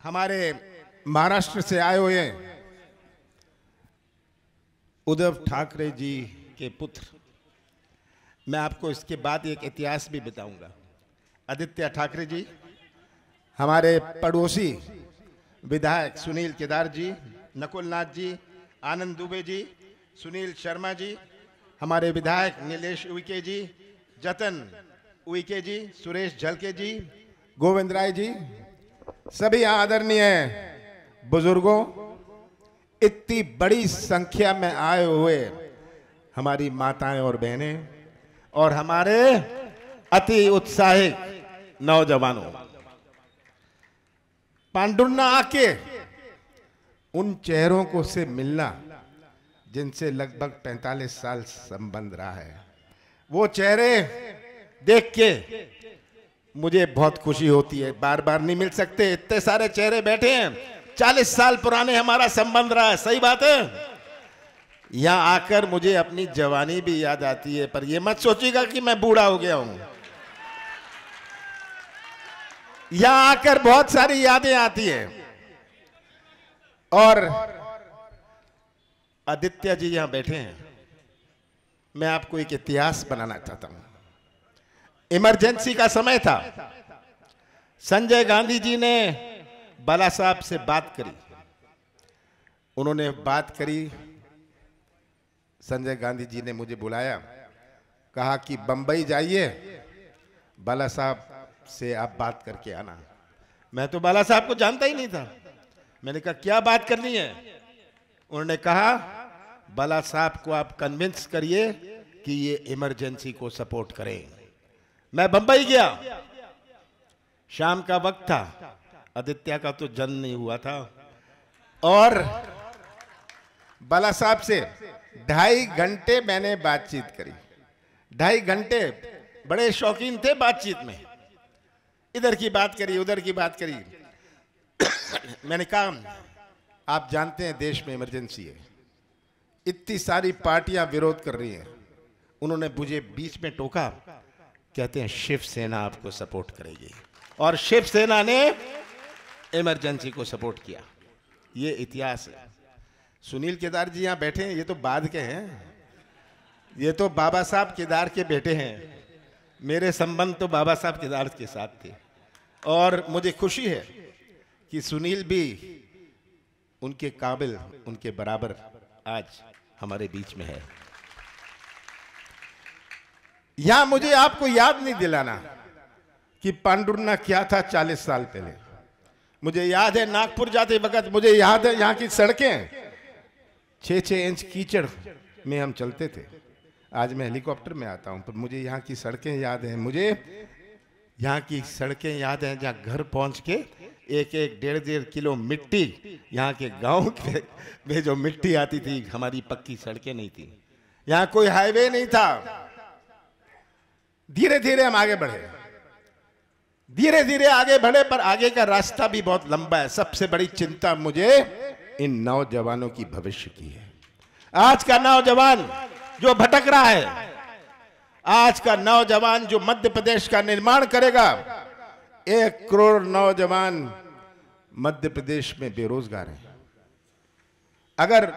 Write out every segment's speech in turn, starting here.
हमारे महाराष्ट्र से आए हुए उद्धव ठाकरे जी के पुत्र, मैं आपको इसके बाद एक इतिहास भी बताऊंगा। आदित्य ठाकरे जी, हमारे पड़ोसी विधायक सुनील केदार जी, नकुल नाथ जी, आनंद दुबे जी, सुनील शर्मा जी, हमारे विधायक नीलेश उइके जी, जतन उइके जी, सुरेश झलके जी, गोविंद राय जी, सभी आदरणीय बुजुर्गों, इतनी बड़ी संख्या में आए हुए हमारी माताएं और बहनें और हमारे अति उत्साहित नौजवानों, पांडुर्ना आके उन चेहरों को से मिलना जिनसे लगभग 45 साल संबंध रहा है, वो चेहरे देख के मुझे बहुत खुशी होती है। बार बार नहीं मिल सकते, इतने सारे चेहरे बैठे हैं, 40 साल पुराने हमारा संबंध रहा है, सही बात है। यहां आकर मुझे अपनी जवानी भी याद आती है, पर ये मत सोचिएगा कि मैं बूढ़ा हो गया हूं। यहां आकर बहुत सारी यादें आती है। और आदित्य जी यहां बैठे हैं, मैं आपको एक इतिहास बनाना चाहता हूं। इमरजेंसी का समय था, संजय गांधी जी ने बाला साहब से बात करी। उन्होंने बात करी, संजय गांधी जी ने मुझे बुलाया, कहा कि बंबई जाइए, बाला साहब से आप बात करके आना। मैं तो बाला साहब को जानता ही नहीं था। मैंने कहा क्या बात करनी है? उन्होंने कहा बाला साहब को आप कन्विंस करिए कि ये इमरजेंसी को सपोर्ट करें। मैं बंबई गया, शाम का वक्त था, आदित्य का तो जन्म नहीं हुआ था, और बाला साहब से 2.5 घंटे मैंने बातचीत करी। 2.5 घंटे, बड़े शौकीन थे बातचीत में, इधर की बात करी उधर की बात करी। मैंने कहा आप जानते हैं देश में इमरजेंसी है, इतनी सारी पार्टियां विरोध कर रही हैं। उन्होंने मुझे बीच में टोका, कहते हैं शिवसेना आपको सपोर्ट करेगी, और शिवसेना ने इमरजेंसी को सपोर्ट किया। ये इतिहास है। सुनील केदार जी यहां बैठे हैं, ये तो बाद के हैं, ये तो बाबा साहब केदार के बेटे हैं। मेरे संबंध तो बाबा साहब केदार के साथ थे, और मुझे खुशी है कि सुनील भी उनके काबिल, उनके बराबर आज हमारे बीच में है। यहां मुझे आपको याद नहीं दिलाना कि पांडुर्ना क्या था 40 साल पहले। मुझे याद है नागपुर जाते वक्त, मुझे याद है यहाँ की सड़कें 6-6 इंच कीचड़ में हम चलते थे। आज मैं हेलीकॉप्टर में आता हूं, पर मुझे यहाँ की सड़कें याद हैं। मुझे यहाँ की सड़कें याद हैं जहाँ घर पहुँच के 1-1, 1.5 किलो मिट्टी, यहाँ के गांव में जो मिट्टी आती थी, हमारी पक्की सड़कें नहीं थी, यहाँ कोई हाईवे नहीं था। धीरे धीरे हम आगे बढ़े, धीरे धीरे आगे बढ़े, पर आगे का रास्ता भी बहुत लंबा है। सबसे बड़ी चिंता मुझे इन नौजवानों की भविष्य की है। आज का नौजवान जो भटक रहा है, आज का नौजवान जो मध्य प्रदेश का निर्माण करेगा, 1 करोड़ नौजवान मध्य प्रदेश में बेरोजगार हैं। अगर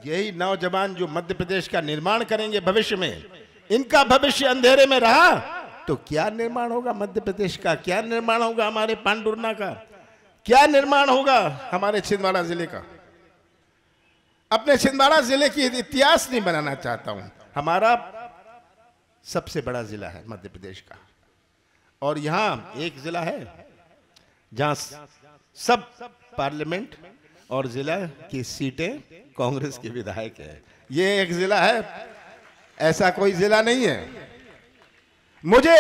यही नौजवान जो मध्य प्रदेश का निर्माण करेंगे भविष्य में, इनका भविष्य अंधेरे में रहा तो क्या निर्माण होगा मध्य प्रदेश का? क्या निर्माण होगा हमारे पांडुर्ना का? क्या निर्माण होगा हमारे छिंदवाड़ा जिले का? अपने छिंदवाड़ा जिले की इतिहास नहीं बनाना चाहता हूं। हमारा सबसे बड़ा जिला है मध्य प्रदेश का, और यहां एक जिला है जहां सब पार्लियामेंट और जिला की सीटें कांग्रेस के विधायक है। ये एक जिला है, ऐसा कोई जिला नहीं है। मुझे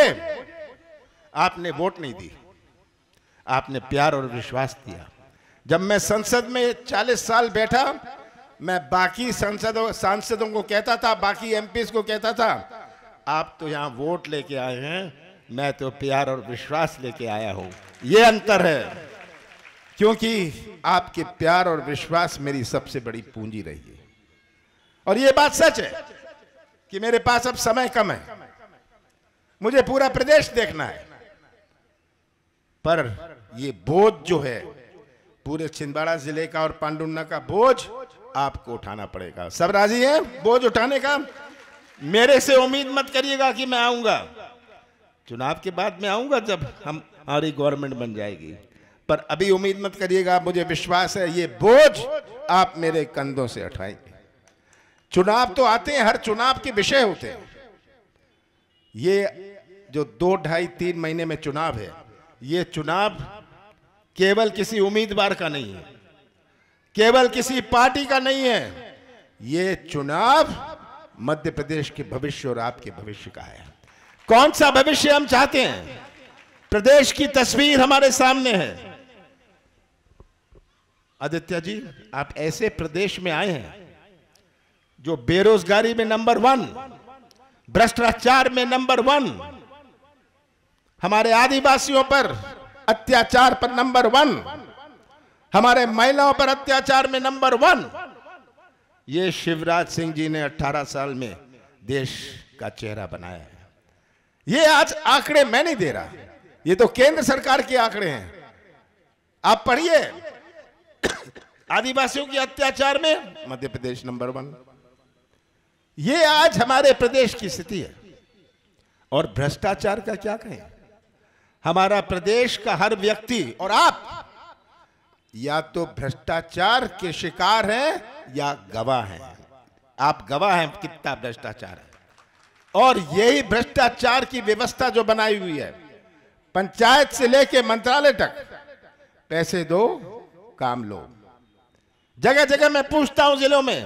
आपने वोट नहीं दी, आपने प्यार और विश्वास दिया। जब मैं संसद में 40 साल बैठा, मैं बाकी सांसदों को कहता था, बाकी एमपीज को कहता था, आप तो यहां वोट लेके आए हैं, मैं तो प्यार और विश्वास लेके आया हूं। यह अंतर है, क्योंकि आपके प्यार और विश्वास मेरी सबसे बड़ी पूंजी रही है। और यह बात सच है कि मेरे पास अब समय कम है, मुझे पूरा प्रदेश देखना है, पर ये बोझ जो है पूरे छिंदवाड़ा जिले का और पांडुन्ना का बोझ आपको उठाना पड़ेगा। सब राजी हैं बोझ उठाने का? मेरे से उम्मीद मत करिएगा कि मैं आऊंगा, चुनाव के बाद मैं आऊंगा जब हमारी गवर्नमेंट बन जाएगी, पर अभी उम्मीद मत करिएगा। मुझे विश्वास है ये बोझ आप मेरे कंधों से उठाएंगे। चुनाव तो आते हैं, हर चुनाव के विषय होते हैं। ये जो 2, 2.5, 3 महीने में चुनाव है, ये चुनाव केवल किसी उम्मीदवार का नहीं है, केवल किसी पार्टी का नहीं है। ये चुनाव मध्य प्रदेश के भविष्य और आपके भविष्य का है। कौन सा भविष्य हम चाहते हैं? प्रदेश की तस्वीर हमारे सामने है। आदित्य जी, आप ऐसे प्रदेश में आए हैं जो बेरोजगारी में नंबर 1, भ्रष्टाचार में नंबर 1, हमारे आदिवासियों पर अत्याचार पर नंबर 1, हमारे महिलाओं पर अत्याचार में नंबर 1। ये शिवराज सिंह जी ने 18 साल में देश का चेहरा बनाया है। ये आज आंकड़े मैं नहीं दे रहा, ये तो केंद्र सरकार के आंकड़े हैं। आप पढ़िए, आदिवासियों के अत्याचार में मध्य प्रदेश नंबर 1। ये आज हमारे प्रदेश की स्थिति है। और भ्रष्टाचार का क्या कहें? हमारा प्रदेश का हर व्यक्ति और आप या तो भ्रष्टाचार के शिकार हैं या गवाह हैं। आप गवाह हैं कितना भ्रष्टाचार है। और यही भ्रष्टाचार की व्यवस्था जो बनाई हुई है, पंचायत से लेके मंत्रालय तक, पैसे दो काम लो। जगह जगह मैं पूछता हूं जिलों में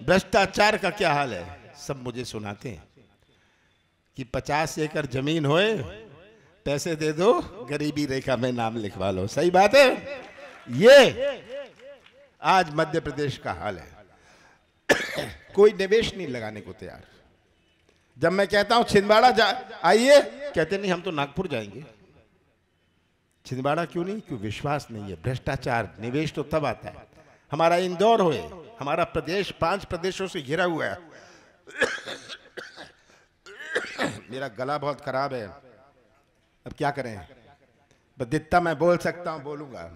भ्रष्टाचार का क्या हाल है, सब मुझे सुनाते हैं कि 50 एकड़ जमीन होए, पैसे दे दो, गरीबी रेखा में नाम लिखवा लो। सही बात है। ये आज मध्य प्रदेश का हाल है। कोई निवेश नहीं लगाने को तैयार। जब मैं कहता हूं छिंदवाड़ा आइए, कहते नहीं हम तो नागपुर जाएंगे। छिंदवाड़ा क्यों नहीं? क्यों? विश्वास नहीं है। भ्रष्टाचार, निवेश तो तब आता है। हमारा इंदौर होए, हमारा प्रदेश 5 प्रदेशों से घिरा हुआ है। मेरा गला बहुत खराब है, अब क्या करें, बस जितना मैं बोल सकता हूं बोलूंगा।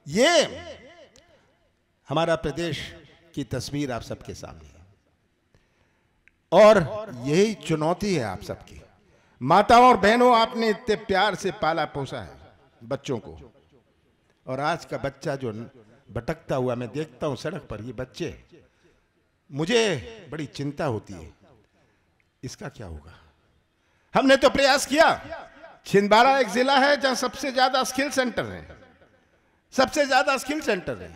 ये हमारा प्रदेश की तस्वीर आप सबके सामने है और यही चुनौती है आप सबकी। माताओं और बहनों, आपने इतने प्यार से पाला पोसा है बच्चों को, और आज का बच्चा जो भटकता हुआ मैं देखता हूं सड़क पर, ये बच्चे, मुझे बड़ी चिंता होती है, इसका क्या होगा। हमने तो प्रयास किया। छिंदवाड़ा एक जिला है जहां सबसे ज्यादा स्किल सेंटर है, सबसे ज्यादा स्किल सेंटर है।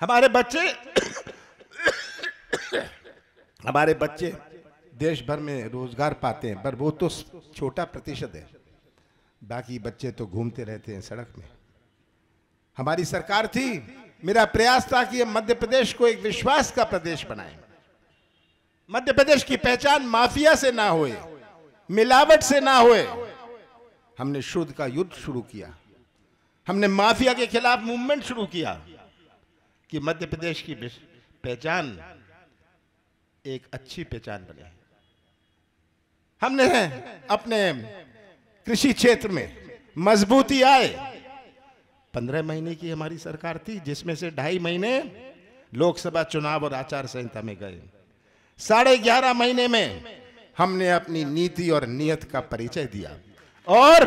हमारे बच्चे देश भर में रोजगार पाते हैं, पर वो तो छोटा प्रतिशत है। बाकी बच्चे तो घूमते रहते हैं सड़क में। हमारी सरकार थी, मेरा प्रयास था कि मध्य प्रदेश को एक विश्वास का प्रदेश बनाएं। मध्य प्रदेश की पहचान माफिया से ना होए, मिलावट से ना होए। हमने शुद्ध का युद्ध शुरू किया, हमने माफिया के खिलाफ मूवमेंट शुरू किया कि मध्य प्रदेश की पहचान एक अच्छी पहचान बने। हमने अपने कृषि क्षेत्र में मजबूती आए। 15 महीने की हमारी सरकार थी, जिसमें से 2.5 महीने लोकसभा चुनाव और आचार संहिता में गए। 11.5 महीने में हमने अपनी नीति और नियत का परिचय दिया और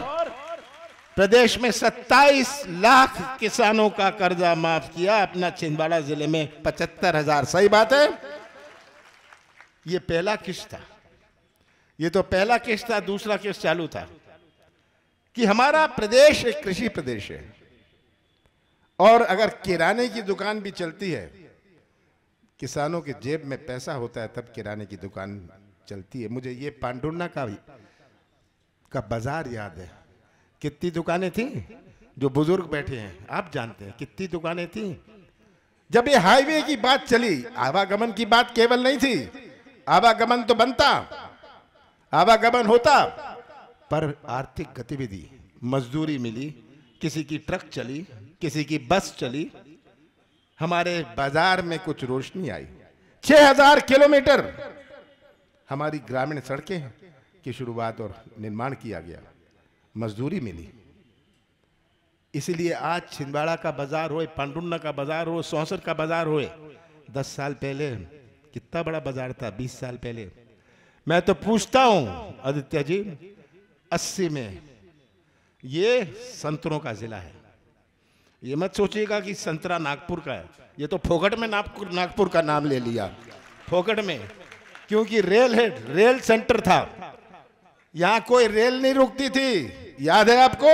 प्रदेश में 27 लाख किसानों का कर्जा माफ किया। अपना छिंदवाड़ा जिले में 75,000। सही बात है। ये पहला किस्त था, ये तो पहला किस्त था। दूसरा किस्त चालू था कि हमारा प्रदेश एक कृषि प्रदेश है और अगर किराने की दुकान भी चलती है, किसानों के जेब में पैसा होता है तब किराने की दुकान चलती है। मुझे ये पांडुन्ना का बाजार याद है। कितनी दुकानें थी, जो बुजुर्ग बैठे हैं आप जानते हैं कितनी दुकानें थी। जब ये हाईवे की बात चली, आवागमन की बात केवल नहीं थी, आवागमन तो बनता, आवागमन होता, पर आर्थिक गतिविधि, मजदूरी मिली, किसी की ट्रक चली, किसी की बस चली, हमारे बाजार में कुछ रोशनी आई। 6000 किलोमीटर हमारी ग्रामीण सड़कें की शुरुआत और निर्माण किया गया, मजदूरी मिली। इसलिए आज छिंदवाड़ा का बाजार हो, पांडुन्ना का बाजार हो, सौंसर का बाजार हो, 10 साल पहले कितना बड़ा बाजार था, 20 साल पहले। मैं तो पूछता हूं आदित्य जी, 80 में ये संतरों का जिला है। ये मत सोचिएगा कि संतरा नागपुर का है, ये तो फोकट में नागपुर का नाम ले लिया, फोकट में, क्योंकि रेल सेंटर था। यहां कोई रेल नहीं रुकती थी, याद है आपको?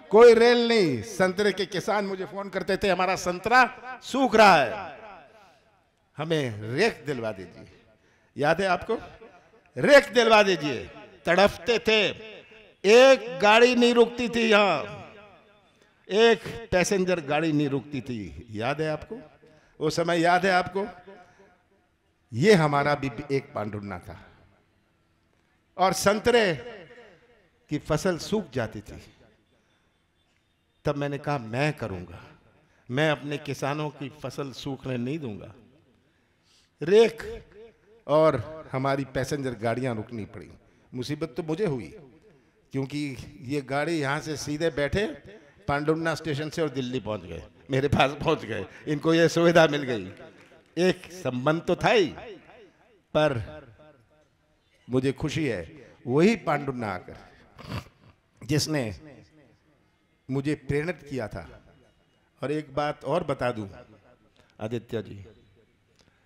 कोई रेल नहीं। संतरे के किसान मुझे फोन करते थे, हमारा संतरा सूख रहा है, हमें रेक दिलवा दीजिए। याद है आपको? रेक दिलवा दीजिए। तड़पते थे, एक गाड़ी नहीं रुकती थी यहां, एक पैसेंजर गाड़ी नहीं रुकती थी। याद है आपको? वो समय याद है आपको? ये हमारा भी एक पांडुन्ना था। और संतरे की फसल सूख जाती थी, तब मैंने कहा मैं करूंगा, मैं अपने किसानों की फसल सूखने नहीं दूंगा। रेक और हमारी पैसेंजर गाड़ियां रुकनी पड़ी। मुसीबत तो मुझे हुई, क्योंकि ये गाड़ी यहां से सीधे बैठे पांडुन्ना स्टेशन से और दिल्ली पहुंच गए, मेरे पास पहुंच गए, इनको ये सुविधा मिल गई। एक संबंध तो था ही, पर मुझे खुशी है वही पांडुन्ना आकर जिसने मुझे प्रेरित किया था। और एक बात और बता दूं आदित्य जी,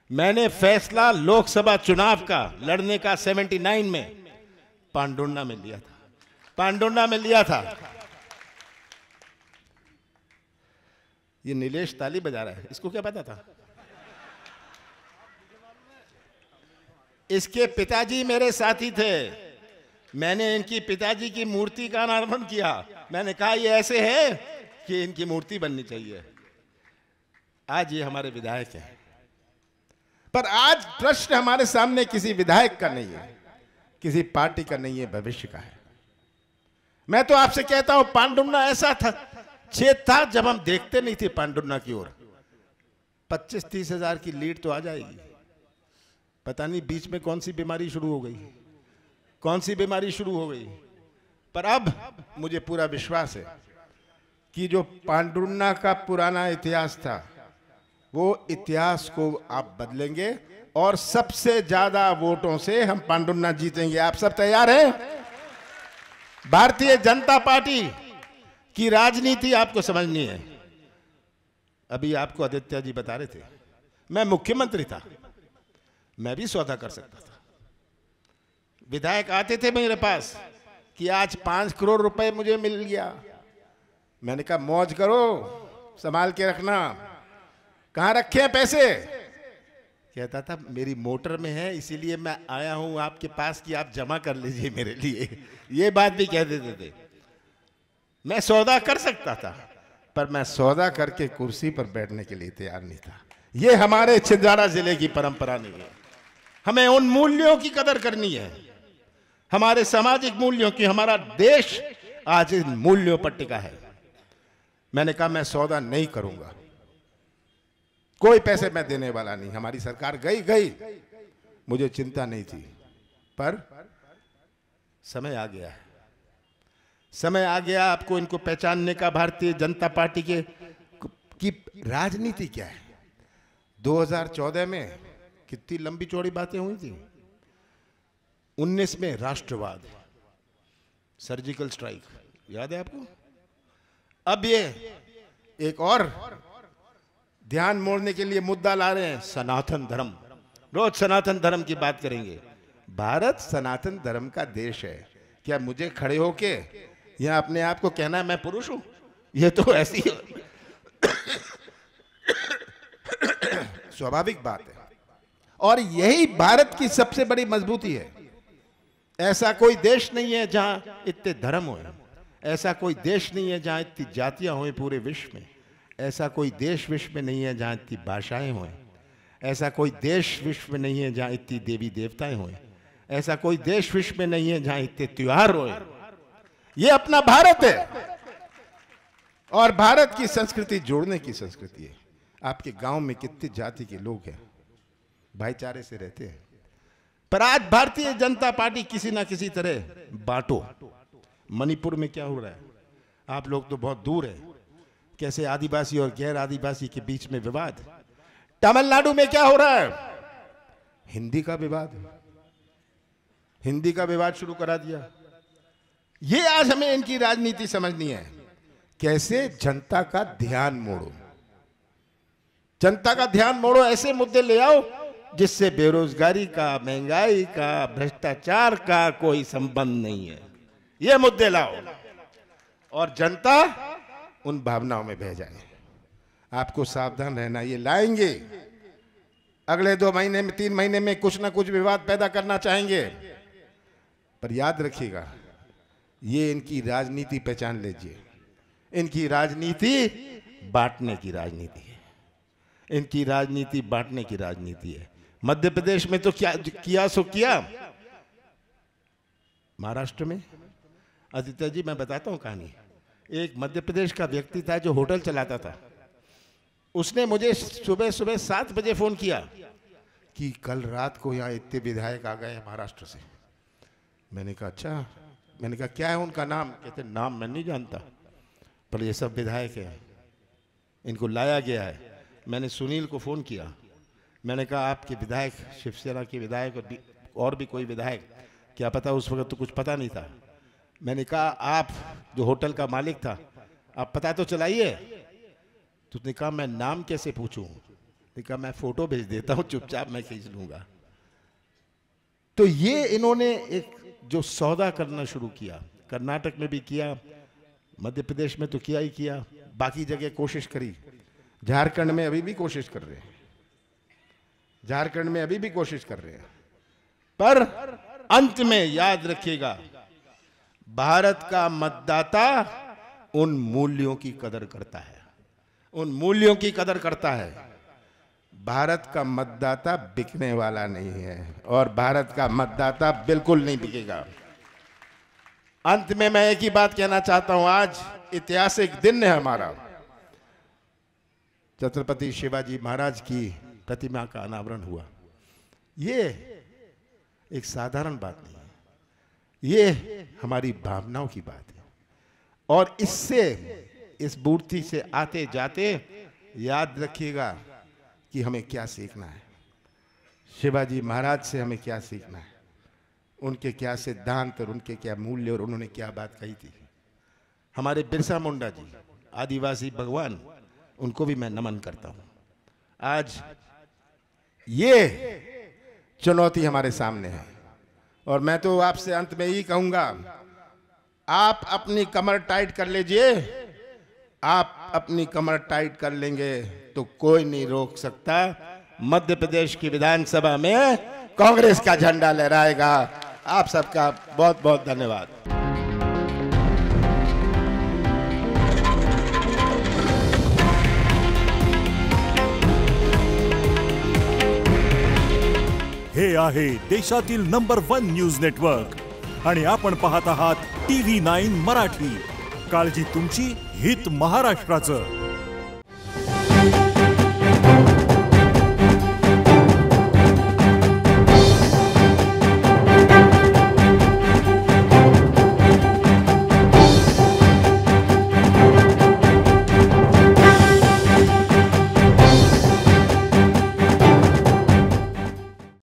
मैंने फैसला लोकसभा चुनाव का लड़ने का 79 में पांडुन्ना में लिया था, पांडुन्ना में लिया था। ये नीलेश ताली बजा रहा है, इसको क्या पता था? इसके पिताजी मेरे साथी थे, मैंने इनकी पिताजी की मूर्ति का अनावरण किया। मैंने कहा ये ऐसे है कि इनकी मूर्ति बननी चाहिए। आज ये हमारे विधायक हैं, पर आज प्रश्न हमारे सामने किसी विधायक का नहीं है, किसी पार्टी का नहीं है, भविष्य का है। मैं तो आपसे कहता हूं, पांडुन्ना ऐसा था क्षेत्र था जब हम देखते नहीं थे पांडुन्ना की ओर। 25-30 हजार की लीड तो आ जाएगी, पता नहीं बीच में कौन सी बीमारी शुरू हो गई, कौन सी बीमारी शुरू हो गई। पर अब मुझे पूरा विश्वास है कि जो पांडुन्ना का पुराना इतिहास था, वो इतिहास को आप बदलेंगे और सबसे ज्यादा वोटों से हम पांडुन्ना जीतेंगे। आप सब तैयार हैं? भारतीय जनता पार्टी की राजनीति आपको समझनी है। अभी आपको आदित्य जी बता रहे थे, मैं मुख्यमंत्री था, मैं भी सौदा कर सकता था। विधायक आते थे मेरे पास कि आज 5 करोड़ रुपए मुझे मिल गया। मैंने कहा मौज करो, संभाल के रखना। कहां रखे हैं पैसे? कहता था मेरी मोटर में है, इसीलिए मैं आया हूं आपके पास कि आप जमा कर लीजिए मेरे लिए। ये बात भी कह देते थे। मैं सौदा कर सकता था, पर मैं सौदा करके कुर्सी पर बैठने के लिए तैयार नहीं था। ये हमारे छिंदवाड़ा जिले की परंपरा नहीं है। हमें उन मूल्यों की कदर करनी है, हमारे सामाजिक मूल्यों की। हमारा देश आज इन मूल्यों पर टिका है। मैंने कहा मैं सौदा नहीं करूंगा, कोई पैसे मैं देने वाला नहीं। हमारी सरकार गई, मुझे चिंता नहीं थी, पर समय आ गया है, समय आ गया आपको इनको पहचानने का। भारतीय जनता पार्टी की राजनीति क्या है। 2014 में कितनी लंबी चौड़ी बातें हुई थी। 19 में राष्ट्रवाद, सर्जिकल स्ट्राइक, याद है आपको? अब ये एक और ध्यान मोड़ने के लिए मुद्दा ला रहे हैं, सनातन धर्म। रोज सनातन धर्म की बात करेंगे। भारत सनातन धर्म का देश है। क्या मुझे खड़े होके या अपने आप को कहना है मैं पुरुष हूं? ये तो ऐसी स्वाभाविक बात है, और यही भारत की सबसे बड़ी मजबूती है। ऐसा कोई देश नहीं है जहां इतने धर्म हो, ऐसा कोई देश नहीं है जहां इतनी जातियां हों पूरे विश्व में, ऐसा कोई देश विश्व में नहीं है जहां इतनी भाषाएं हों, ऐसा कोई देश विश्व में नहीं है जहां इतनी देवी देवताएं हों, ऐसा कोई देश विश्व में नहीं है जहां इतने त्योहार हों। ये अपना भारत है, और भारत की संस्कृति जोड़ने की संस्कृति है। आपके गांव में कितनी जाति के लोग हैं, भाईचारे से रहते हैं। पर आज भारतीय जनता पार्टी किसी ना किसी तरह बांटो। मणिपुर में क्या हो रहा है, आप लोग तो बहुत दूर हैं, कैसे आदिवासी और गैर आदिवासी के बीच में विवाद। तमिलनाडु में क्या हो रहा है? हिंदी का विवाद, हिंदी का विवाद शुरू करा दिया। ये आज हमें इनकी राजनीति समझनी है। कैसे जनता का ध्यान मोड़ो, जनता का ध्यान मोड़ो, ऐसे मुद्दे ले आओ जिससे बेरोजगारी का, महंगाई का, भ्रष्टाचार का कोई संबंध नहीं है। ये मुद्दे लाओ और जनता उन भावनाओं में बह जाए। आपको सावधान रहना। ये लाएंगे अगले 2 महीने में, 3 महीने में कुछ ना कुछ विवाद पैदा करना चाहेंगे, पर याद रखिएगा ये इनकी राजनीति पहचान लीजिए। इनकी राजनीति बांटने की राजनीति है। इनकी राजनीति बांटने की राजनीति है। मध्य प्रदेश में तो क्या किया सो किया। महाराष्ट्र में आदित्य जी मैं बताता हूं कहानी। एक मध्य प्रदेश का व्यक्ति था जो होटल चलाता था। उसने मुझे सुबह सुबह 7 बजे फोन किया कि कल रात को यहाँ इतने विधायक आ गए महाराष्ट्र से। मैंने कहा अच्छा। मैंने कहा क्या है उनका नाम? कहते नाम मैं नहीं जानता, पर ये सब विधायक हैं, इनको लाया गया है। मैंने सुनील को फ़ोन किया। मैंने कहा आपके विधायक, शिवसेना के विधायक और भी कोई विधायक, क्या पता उस वक्त तो कुछ पता नहीं था। मैंने कहा आप जो होटल का मालिक था, आप पता तो चलाइए। तो उसने कहा मैं नाम कैसे पूछूं? उसने कहा मैं फ़ोटो भेज देता हूँ, चुपचाप मैं खींच लूँगा। तो ये इन्होंने एक जो सौदा करना शुरू किया, कर्नाटक में भी किया, मध्य प्रदेश में तो किया ही किया, बाकी जगह कोशिश करी। झारखंड में अभी भी कोशिश कर रहे हैं, झारखंड में अभी भी कोशिश कर रहे हैं। पर अंत में याद रखिएगा, भारत का मतदाता उन मूल्यों की कदर करता है, उन मूल्यों की कदर करता है। भारत का मतदाता बिकने वाला नहीं है और भारत का मतदाता बिल्कुल नहीं बिकेगा। अंत में मैं एक ही बात कहना चाहता हूं, आज ऐतिहासिक दिन है हमारा। छत्रपति शिवाजी महाराज की प्रतिमा का अनावरण हुआ। ये एक साधारण बात नहीं है, ये हमारी भावनाओं की बात है। और इससे, इस मूर्ति से आते जाते याद रखिएगा कि हमें क्या सीखना है। शिवाजी महाराज से हमें क्या सीखना है, उनके क्या सिद्धांत और उनके क्या मूल्य और उन्होंने क्या बात कही थी। हमारे बिरसा मुंडा जी, आदिवासी भगवान, उनको भी मैं नमन करता हूं। आज ये चुनौती हमारे सामने है और मैं तो आपसे अंत में ही कहूंगा, आप अपनी कमर टाइट कर लीजिए। आप अपनी कमर टाइट कर लेंगे तो कोई नहीं रोक सकता। मध्य प्रदेश की विधानसभा में कांग्रेस का झंडा लहराएगा। आप सबका बहुत बहुत धन्यवाद। हे आहे देशातील नंबर 1 न्यूज नेटवर्क आणि आपण पाहत आहात TV9 मराठी। काळजी तुमची, हित महाराष्ट्राचं।